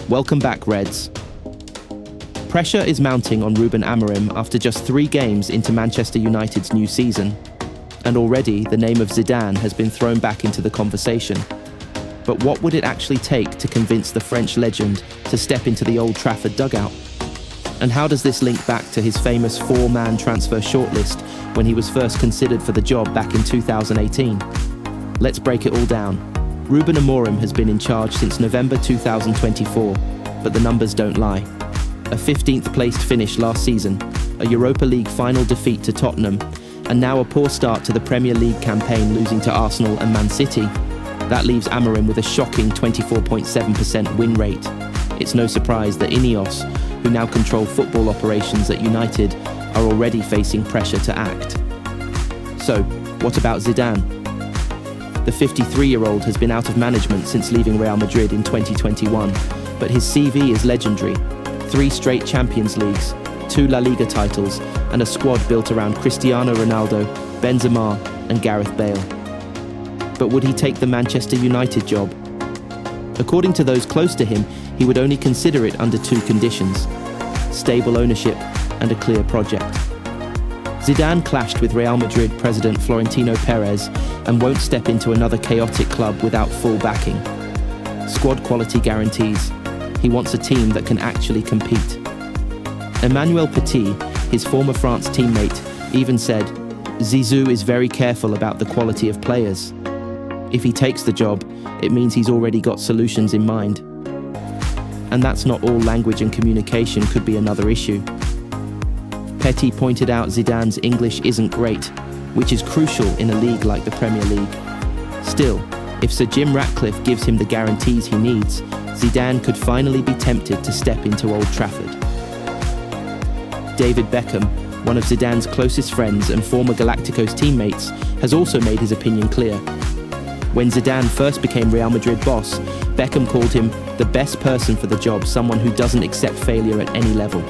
Welcome back, Reds. Pressure is mounting on Ruben Amorim after just 3 games into Manchester United's new season. And already the name of Zidane has been thrown back into the conversation. But what would it actually take to convince the French legend to step into the Old Trafford dugout? And how does this link back to his famous 4-man transfer shortlist when he was first considered for the job back in 2018? Let's break it all down. Ruben Amorim has been in charge since November 2024, but the numbers don't lie. A 15th placed finish last season, a Europa League final defeat to Tottenham, and now a poor start to the Premier League campaign, losing to Arsenal and Man City. That leaves Amorim with a shocking 24.7% win rate. It's no surprise that Ineos, who now control football operations at United, are already facing pressure to act. So, what about Zidane? The 53-year-old has been out of management since leaving Real Madrid in 2021, but his CV is legendary. 3 straight Champions Leagues, 2 La Liga titles, and a squad built around Cristiano Ronaldo, Benzema, and Gareth Bale. But would he take the Manchester United job? According to those close to him, he would only consider it under 2 conditions: stable ownership and a clear project. Zidane clashed with Real Madrid president Florentino Perez and won't step into another chaotic club without full backing. Squad quality guarantees. He wants a team that can actually compete. Emmanuel Petit, his former France teammate, even said, "Zizou is very careful about the quality of players. If he takes the job, it means he's already got solutions in mind." And that's not all. Language and communication could be another issue. Petit pointed out Zidane's English isn't great, which is crucial in a league like the Premier League. Still, if Sir Jim Ratcliffe gives him the guarantees he needs, Zidane could finally be tempted to step into Old Trafford. David Beckham, one of Zidane's closest friends and former Galacticos teammates, has also made his opinion clear. When Zidane first became Real Madrid boss, Beckham called him the best person for the job, someone who doesn't accept failure at any level.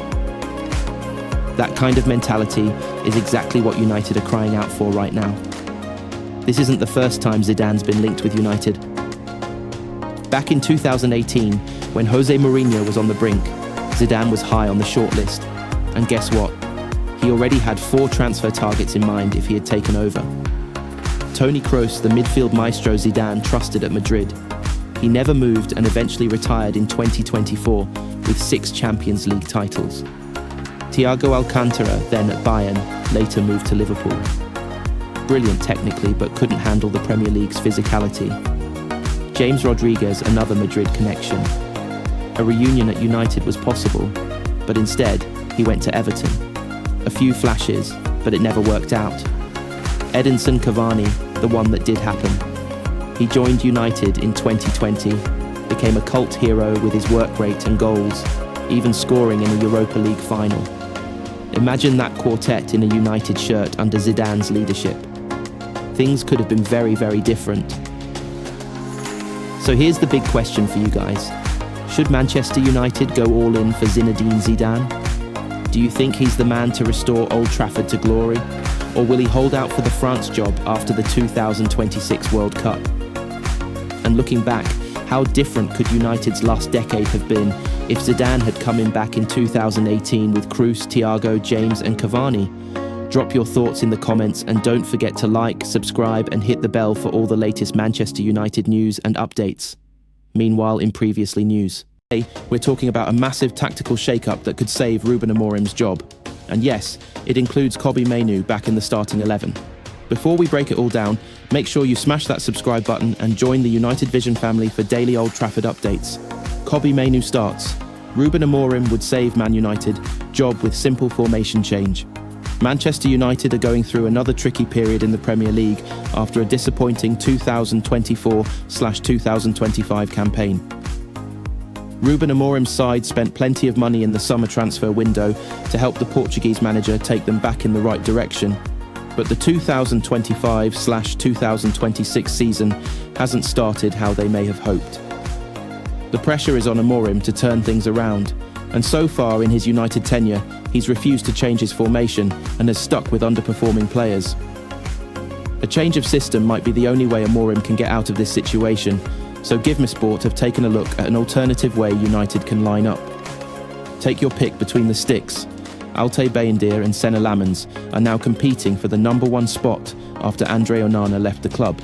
That kind of mentality is exactly what United are crying out for right now. This isn't the first time Zidane's been linked with United. Back in 2018, when Jose Mourinho was on the brink, Zidane was high on the shortlist. And guess what? He already had 4 transfer targets in mind if he had taken over. Toni Kroos, the midfield maestro Zidane trusted at Madrid. He never moved and eventually retired in 2024 with 6 Champions League titles. Thiago Alcantara, then at Bayern, later moved to Liverpool. Brilliant technically, but couldn't handle the Premier League's physicality. James Rodriguez, another Madrid connection. A reunion at United was possible, but instead, he went to Everton. A few flashes, but it never worked out. Edinson Cavani, the one that did happen. He joined United in 2020, became a cult hero with his work rate and goals, even scoring in a Europa League final. Imagine that quartet in a United shirt under Zidane's leadership. Things could have been very, very different. So here's the big question for you guys. Should Manchester United go all in for Zinedine Zidane? Do you think he's the man to restore Old Trafford to glory? Or will he hold out for the France job after the 2026 World Cup? And looking back, how different could United's last decade have been if Zidane had come in back in 2018 with Kroos, Thiago, James and Cavani? Drop your thoughts in the comments and don't forget to like, subscribe and hit the bell for all the latest Manchester United news and updates. Meanwhile, in previously news. Today, we're talking about a massive tactical shake-up that could save Ruben Amorim's job. And yes, it includes Kobbie Mainoo back in the starting 11. Before we break it all down, make sure you smash that subscribe button and join the United Vision family for daily Old Trafford updates. Kobbie Mainoo starts. Ruben Amorim would save Man United, job with simple formation change. Manchester United are going through another tricky period in the Premier League after a disappointing 2024/2025 campaign. Ruben Amorim's side spent plenty of money in the summer transfer window to help the Portuguese manager take them back in the right direction. But the 2025/2026 season hasn't started how they may have hoped. The pressure is on Amorim to turn things around, and so far in his United tenure, he's refused to change his formation and has stuck with underperforming players. A change of system might be the only way Amorim can get out of this situation, So Givmesport have taken a look at an alternative way United can line up. Take your pick between the sticks. Altay Bayindir and Senna Lamens are now competing for the #1 spot after Andre Onana left the club.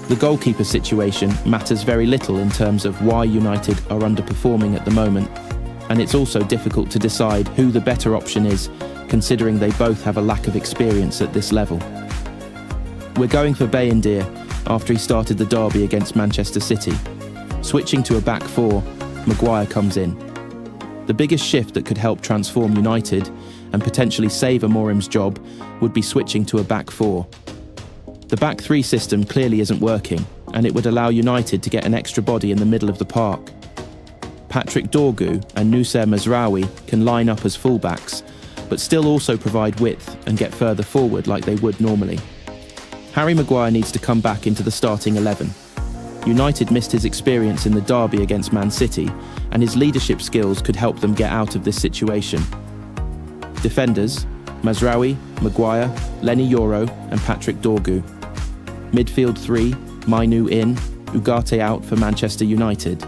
The goalkeeper situation matters very little in terms of why United are underperforming at the moment, and it's also difficult to decide who the better option is, considering they both have a lack of experience at this level. We're going for Bayindir after he started the derby against Manchester City. Switching to a back four, Maguire comes in. The biggest shift that could help transform United and potentially save Amorim's job would be switching to a back four. The back three system clearly isn't working, and it would allow United to get an extra body in the middle of the park. Patrick Dorgu and Noussair Mazraoui can line up as fullbacks, but still also provide width and get further forward like they would normally. Harry Maguire needs to come back into the starting 11. United missed his experience in the derby against Man City, and his leadership skills could help them get out of this situation. Defenders: Mazraoui, Maguire, Lenny Yoro and Patrick Dorgu. Midfield 3, Mainu in, Ugarte out for Manchester United.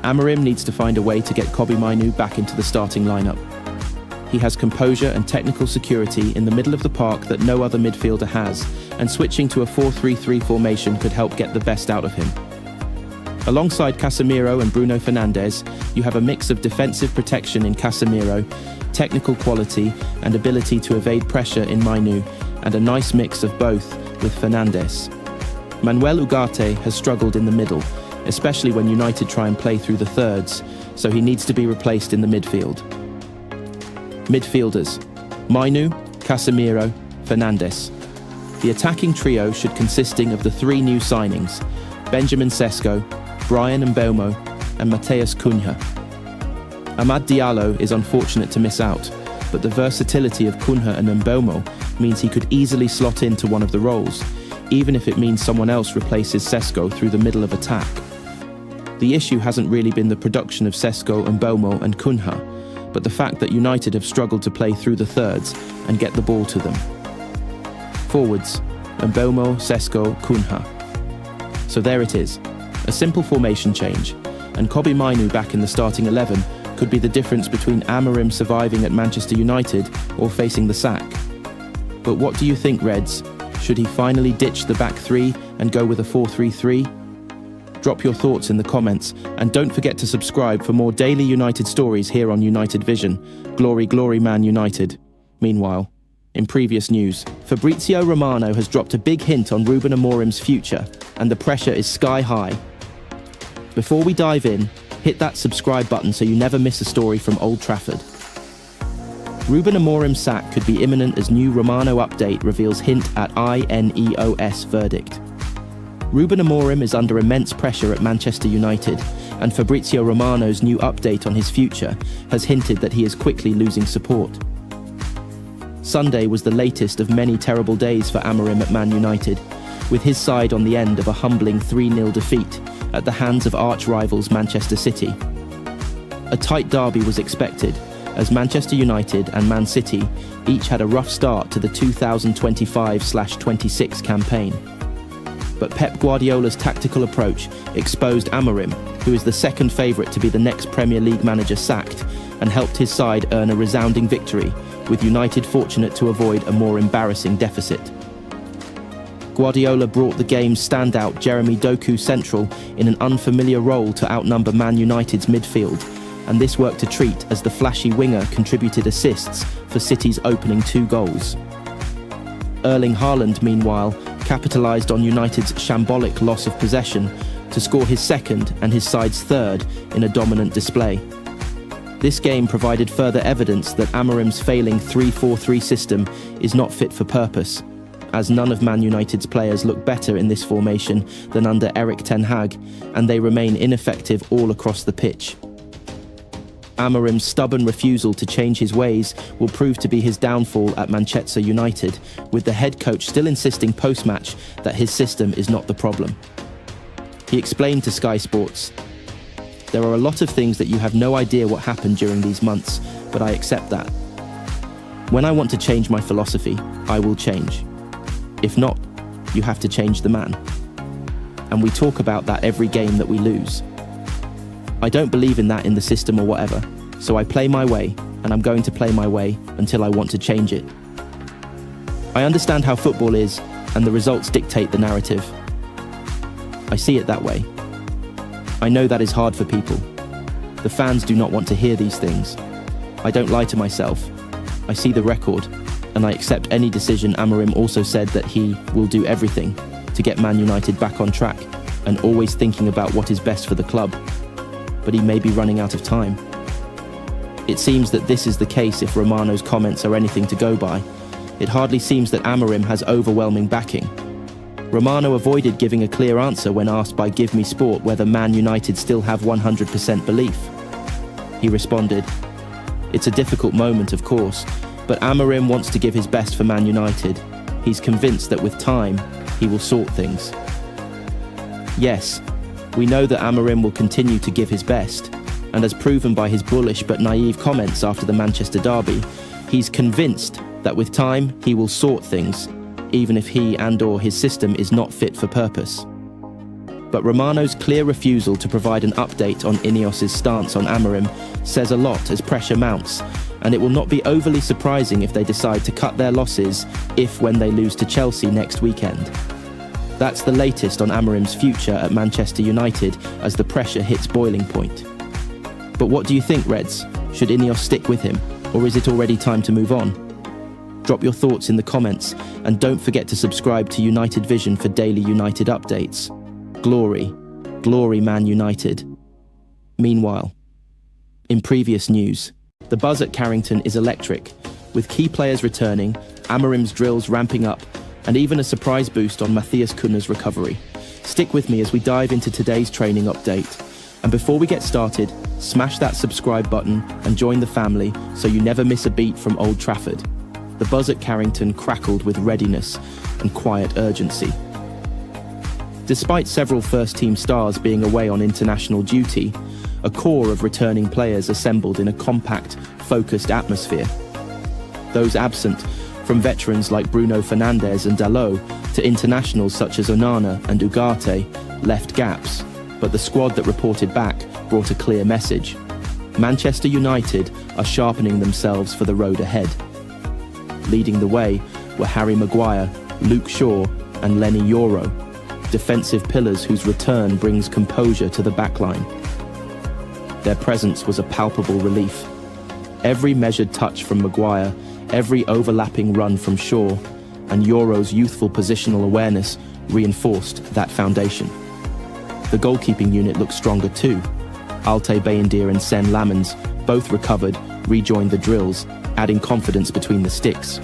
Amorim needs to find a way to get Kobbie Mainoo back into the starting lineup. He has composure and technical security in the middle of the park that no other midfielder has, and switching to a 4-3-3 formation could help get the best out of him. Alongside Casemiro and Bruno Fernandes, you have a mix of defensive protection in Casemiro, technical quality and ability to evade pressure in Mainoo, and a nice mix of both with Fernandes. Manuel Ugarte has struggled in the middle, especially when United try and play through the thirds, so he needs to be replaced in the midfield. Midfielders: Mainoo, Casemiro, Fernandes. The attacking trio should consisting of the three new signings: Benjamin Sesko, Brian Mbeumo and Mateus Cunha. Amad Diallo is unfortunate to miss out, but the versatility of Cunha and Mbeumo means he could easily slot into one of the roles, even if it means someone else replaces Sesko through the middle of attack. The issue hasn't really been the production of Sesko, Mbeumo and Cunha, but the fact that United have struggled to play through the thirds and get the ball to them. Forwards: Mbeumo, Sesko, Cunha. So there it is, a simple formation change, and Kobbie Mainoo back in the starting 11 could be the difference between Amorim surviving at Manchester United or facing the sack. But what do you think, Reds? Should he finally ditch the back three and go with a 4-3-3? Drop your thoughts in the comments, and don't forget to subscribe for more daily United stories here on United Vision. Glory, glory, Man United. Meanwhile, in previous news, Fabrizio Romano has dropped a big hint on Ruben Amorim's future, and the pressure is sky high. Before we dive in, hit that subscribe button so you never miss a story from Old Trafford. Ruben Amorim's sack could be imminent as new Romano update reveals hint at INEOS verdict. Ruben Amorim is under immense pressure at Manchester United, and Fabrizio Romano's new update on his future has hinted that he is quickly losing support. Sunday was the latest of many terrible days for Amorim at Man United, with his side on the end of a humbling 3-0 defeat at the hands of arch-rivals Manchester City. A tight derby was expected, as Manchester United and Man City each had a rough start to the 2025/26 campaign. But Pep Guardiola's tactical approach exposed Amorim, who is the second favourite to be the next Premier League manager sacked, and helped his side earn a resounding victory, with United fortunate to avoid a more embarrassing deficit. Guardiola brought the game's standout Jeremy Doku central in an unfamiliar role to outnumber Man United's midfield, and this worked a treat as the flashy winger contributed assists for City's opening 2 goals. Erling Haaland, meanwhile, capitalised on United's shambolic loss of possession to score his second and his side's third in a dominant display. This game provided further evidence that Amorim's failing 3-4-3 system is not fit for purpose, as none of Man United's players look better in this formation than under Erik ten Hag, and they remain ineffective all across the pitch. Amorim's stubborn refusal to change his ways will prove to be his downfall at Manchester United, with the head coach still insisting post-match that his system is not the problem. He explained to Sky Sports, "There are a lot of things that you have no idea what happened during these months, but I accept that. When I want to change my philosophy, I will change. If not, you have to change the man." and we talk about that every game that we lose. I don't believe in that in the system or whatever, so I play my way, and I'm going to play my way until I want to change it. I understand how football is, and the results dictate the narrative. I see it that way. I know that is hard for people. The fans do not want to hear these things. I don't lie to myself. I see the record, and I accept any decision. Amorim also said that he will do everything to get Man United back on track, and always thinking about what is best for the club. But he may be running out of time. It seems that this is the case if Romano's comments are anything to go by. It hardly seems that Amorim has overwhelming backing. Romano avoided giving a clear answer when asked by Give Me Sport whether Man United still have 100% belief. He responded, "It's a difficult moment, of course, but Amorim wants to give his best for Man United. He's convinced that with time, he will sort things." Yes, we know that Amorim will continue to give his best, and as proven by his bullish but naive comments after the Manchester derby, he's convinced that with time he will sort things, even if he and/or his system is not fit for purpose. But Romano's clear refusal to provide an update on Ineos's stance on Amorim says a lot as pressure mounts, and it will not be overly surprising if they decide to cut their losses when they lose to Chelsea next weekend. That's the latest on Amorim's future at Manchester United as the pressure hits boiling point. But what do you think, Reds? Should Ineos stick with him, or is it already time to move on? Drop your thoughts in the comments, and don't forget to subscribe to United Vision for daily United updates. Glory, glory Man United. Meanwhile, in previous news, the buzz at Carrington is electric, with key players returning, Amorim's drills ramping up, and even a surprise boost on Matthias Cunha's recovery. Stick with me as we dive into today's training update. And before we get started, smash that subscribe button and join the family so you never miss a beat from Old Trafford. The buzz at Carrington crackled with readiness and quiet urgency. Despite several first-team stars being away on international duty, a core of returning players assembled in a compact, focused atmosphere. Those absent, from veterans like Bruno Fernandes and Dalot to internationals such as Onana and Ugarte, left gaps, but the squad that reported back brought a clear message. Manchester United are sharpening themselves for the road ahead. Leading the way were Harry Maguire, Luke Shaw and Lenny Yoro, defensive pillars whose return brings composure to the backline. Their presence was a palpable relief. Every measured touch from Maguire, every overlapping run from Shaw, and Yoro's youthful positional awareness reinforced that foundation. The goalkeeping unit looked stronger too. Altay Bayindir and Sen Lamens, both recovered, rejoined the drills, adding confidence between the sticks.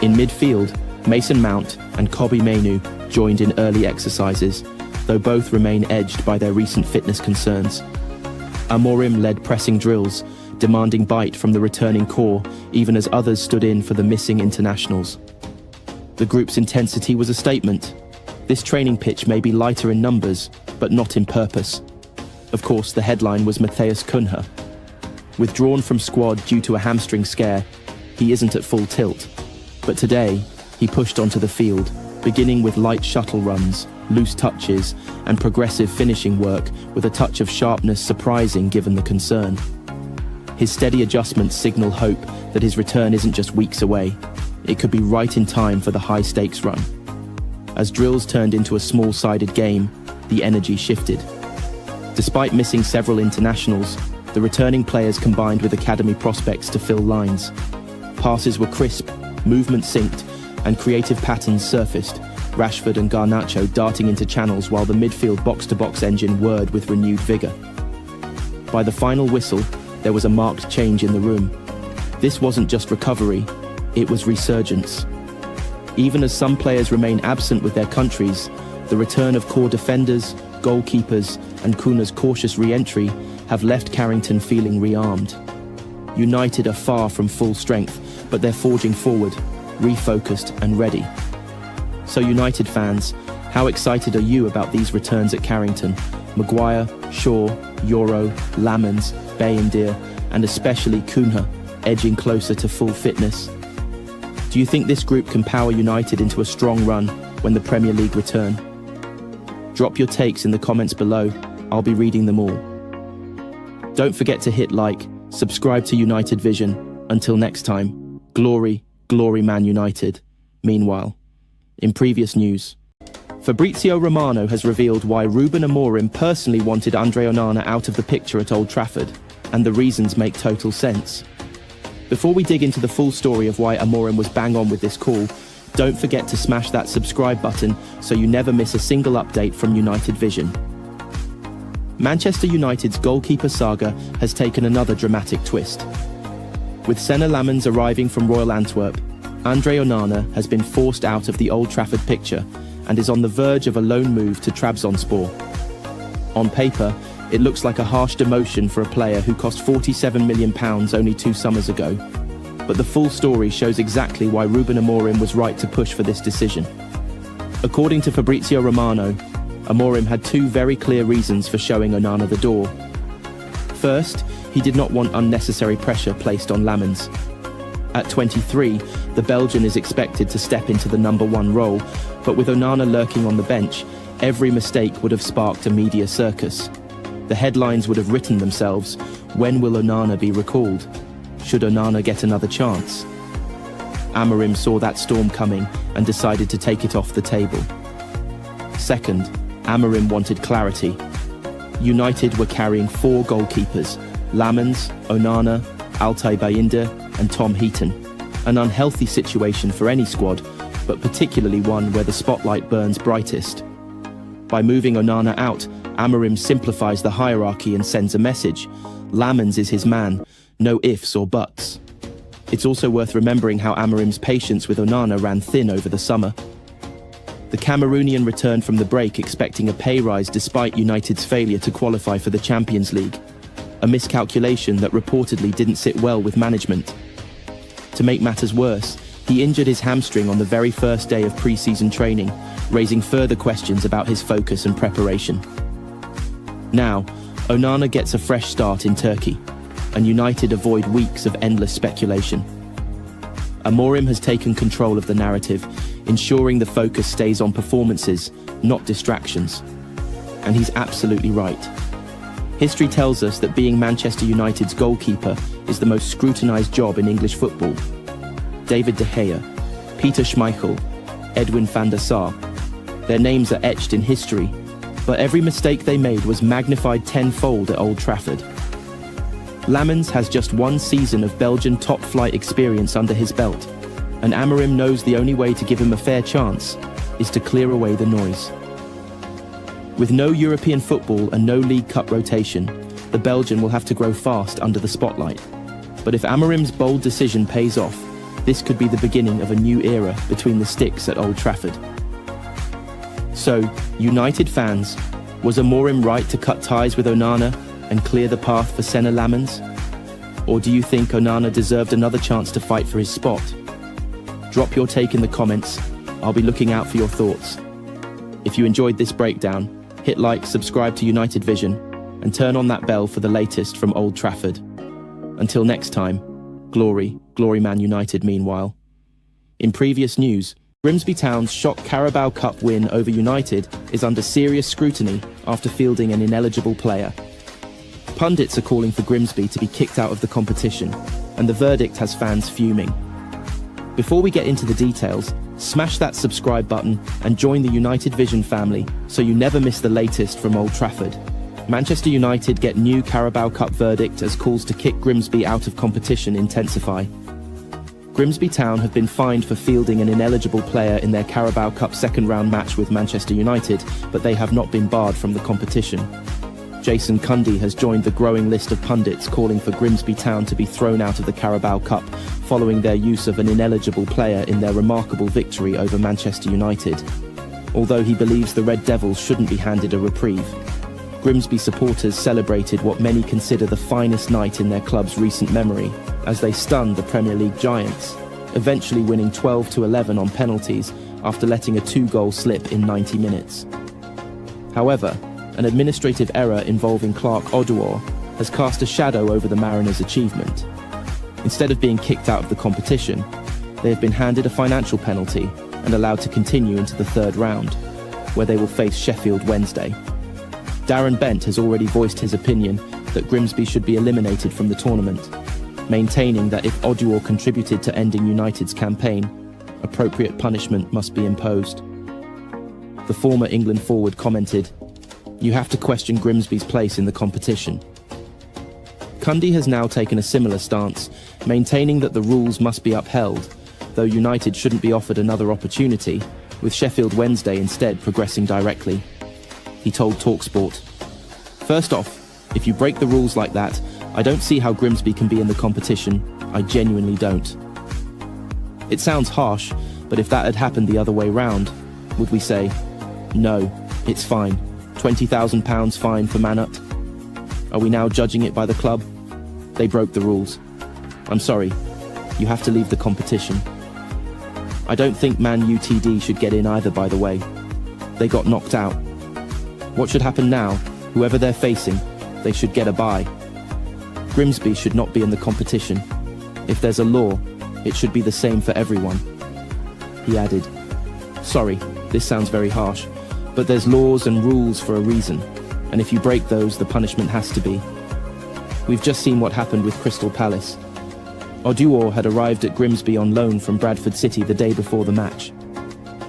In midfield, Mason Mount and Kobbie Mainoo joined in early exercises, though both remain edged by their recent fitness concerns. Amorim led pressing drills, demanding bite from the returning core, even as others stood in for the missing internationals. The group's intensity was a statement. This training pitch may be lighter in numbers, but not in purpose. Of course, the headline was Matthias Cunha. Withdrawn from squad due to a hamstring scare, he isn't at full tilt. But today, he pushed onto the field, beginning with light shuttle runs, loose touches, and progressive finishing work with a touch of sharpness surprising given the concern. His steady adjustments signal hope that his return isn't just weeks away. It could be right in time for the high-stakes run. As drills turned into a small-sided game, the energy shifted. Despite missing several internationals, the returning players combined with academy prospects to fill lines. Passes were crisp, movement synced, and creative patterns surfaced, Rashford and Garnacho darting into channels while the midfield box-to-box engine whirred with renewed vigour. By the final whistle, there was a marked change in the room. This wasn't just recovery, it was resurgence. Even as some players remain absent with their countries, the return of core defenders, goalkeepers, and Cunha's cautious re-entry have left Carrington feeling rearmed. United are far from full strength, but they're forging forward, refocused and ready. So United fans, how excited are you about these returns at Carrington? Maguire, Shaw, Yoro, Lamens, Bayindir, and especially Cunha, edging closer to full fitness. Do you think this group can power United into a strong run when the Premier League return? Drop your takes in the comments below. I'll be reading them all. Don't forget to hit like, subscribe to United Vision. Until next time, glory, glory Man United. Meanwhile, in previous news, Fabrizio Romano has revealed why Ruben Amorim personally wanted Andre Onana out of the picture at Old Trafford, and the reasons make total sense. Before we dig into the full story of why Amorim was bang on with this call, don't forget to smash that subscribe button so you never miss a single update from United Vision. Manchester United's goalkeeper saga has taken another dramatic twist. With Senna Lamens arriving from Royal Antwerp, Andre Onana has been forced out of the Old Trafford picture and is on the verge of a loan move to Trabzonspor. On paper, it looks like a harsh demotion for a player who cost £47 million only 2 summers ago. But the full story shows exactly why Ruben Amorim was right to push for this decision. According to Fabrizio Romano, Amorim had 2 very clear reasons for showing Onana the door. First, he did not want unnecessary pressure placed on Lamens. At 23, the Belgian is expected to step into the number 1 role, but with Onana lurking on the bench, every mistake would have sparked a media circus. The headlines would have written themselves, "When will Onana be recalled? Should Onana get another chance?" Amorim saw that storm coming and decided to take it off the table. Second, Amorim wanted clarity. United were carrying 4 goalkeepers: Lamens, Onana, Altay Bayindir and Tom Heaton. An unhealthy situation for any squad, but particularly one where the spotlight burns brightest. By moving Onana out, Amorim simplifies the hierarchy and sends a message. Lamens is his man, no ifs or buts. It's also worth remembering how Amorim's patience with Onana ran thin over the summer. The Cameroonian returned from the break expecting a pay rise despite United's failure to qualify for the Champions League, a miscalculation that reportedly didn't sit well with management. To make matters worse, he injured his hamstring on the very first day of pre-season training, raising further questions about his focus and preparation. Now, Onana gets a fresh start in Turkey, and United avoid weeks of endless speculation. Amorim has taken control of the narrative, ensuring the focus stays on performances, not distractions. And he's absolutely right. History tells us that being Manchester United's goalkeeper is the most scrutinised job in English football. David De Gea, Peter Schmeichel, Edwin van der Sar. Their names are etched in history, but every mistake they made was magnified tenfold at Old Trafford. Lamens has just 1 season of Belgian top-flight experience under his belt, and Amorim knows the only way to give him a fair chance is to clear away the noise. With no European football and no League Cup rotation, the Belgian will have to grow fast under the spotlight. But if Amorim's bold decision pays off, this could be the beginning of a new era between the sticks at Old Trafford. So, United fans, was Amorim right to cut ties with Onana and clear the path for Senna Lamens? Or do you think Onana deserved another chance to fight for his spot? Drop your take in the comments. I'll be looking out for your thoughts. If you enjoyed this breakdown, hit like, subscribe to United Vision, and turn on that bell for the latest from Old Trafford. Until next time, glory, glory Man United meanwhile. In previous news, Grimsby Town's shock Carabao Cup win over United is under serious scrutiny after fielding an ineligible player. Pundits are calling for Grimsby to be kicked out of the competition, and the verdict has fans fuming. Before we get into the details, smash that subscribe button and join the United Vision family so you never miss the latest from Old Trafford. Manchester United get new Carabao Cup verdict as calls to kick Grimsby out of competition intensify. Grimsby Town have been fined for fielding an ineligible player in their Carabao Cup second-round match with Manchester United, but they have not been barred from the competition. Jason Cundy has joined the growing list of pundits calling for Grimsby Town to be thrown out of the Carabao Cup following their use of an ineligible player in their remarkable victory over Manchester United. Although he believes the Red Devils shouldn't be handed a reprieve. Grimsby supporters celebrated what many consider the finest night in their club's recent memory, as they stunned the Premier League giants, eventually winning 12-11 on penalties after letting a 2-goal slip in 90 minutes. However, an administrative error involving Clark Oduor has cast a shadow over the Mariners' achievement. Instead of being kicked out of the competition, they have been handed a financial penalty and allowed to continue into the third round. where they will face Sheffield Wednesday. Darren Bent has already voiced his opinion that Grimsby should be eliminated from the tournament, maintaining that if Oduor contributed to ending United's campaign, appropriate punishment must be imposed. The former England forward commented, "You have to question Grimsby's place in the competition." Cundy has now taken a similar stance, maintaining that the rules must be upheld, though United shouldn't be offered another opportunity, with Sheffield Wednesday instead progressing directly. He told TalkSport, "First off, if you break the rules like that, I don't see how Grimsby can be in the competition. I genuinely don't." It sounds harsh, but if that had happened the other way round, would we say, "No, it's fine, £20,000 fine for Manut"? Are we now judging it by the club? They broke the rules. I'm sorry, you have to leave the competition. I don't think Man UTD should get in either, by the way. They got knocked out. What should happen now? Whoever they're facing, they should get a bye. Grimsby should not be in the competition. If there's a law, it should be the same for everyone. He added, "Sorry, this sounds very harsh, but there's laws and rules for a reason, and if you break those, the punishment has to be." We've just seen what happened with Crystal Palace. Oduor had arrived at Grimsby on loan from Bradford City the day before the match.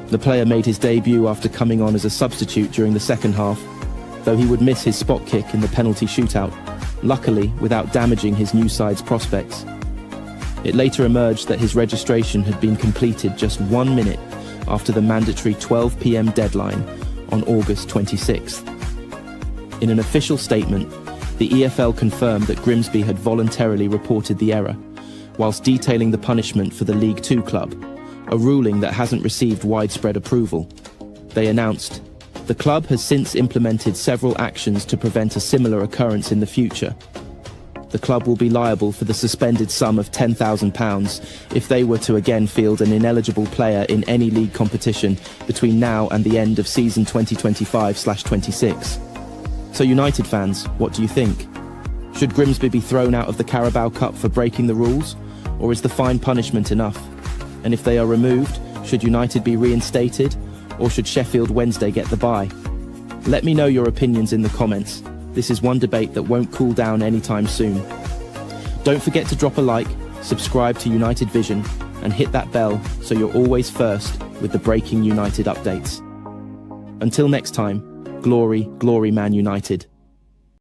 The player made his debut after coming on as a substitute during the second half, though he would miss his spot kick in the penalty shootout, luckily without damaging his new side's prospects. It later emerged that his registration had been completed just 1 minute after the mandatory 12 p.m. deadline on August 26th. In an official statement, the EFL confirmed that Grimsby had voluntarily reported the error, whilst detailing the punishment for the League Two club, a ruling that hasn't received widespread approval. They announced, "The club has since implemented several actions to prevent a similar occurrence in the future. The club will be liable for the suspended sum of £10,000 if they were to again field an ineligible player in any league competition between now and the end of season 2025/26. So United fans, what do you think? Should Grimsby be thrown out of the Carabao Cup for breaking the rules? Or is the fine punishment enough? And if they are removed, should United be reinstated? Or should Sheffield Wednesday get the bye? Let me know your opinions in the comments. This is one debate that won't cool down anytime soon. Don't forget to drop a like, subscribe to United Vision, and hit that bell so you're always first with the breaking United updates. Until next time, glory, glory Man United.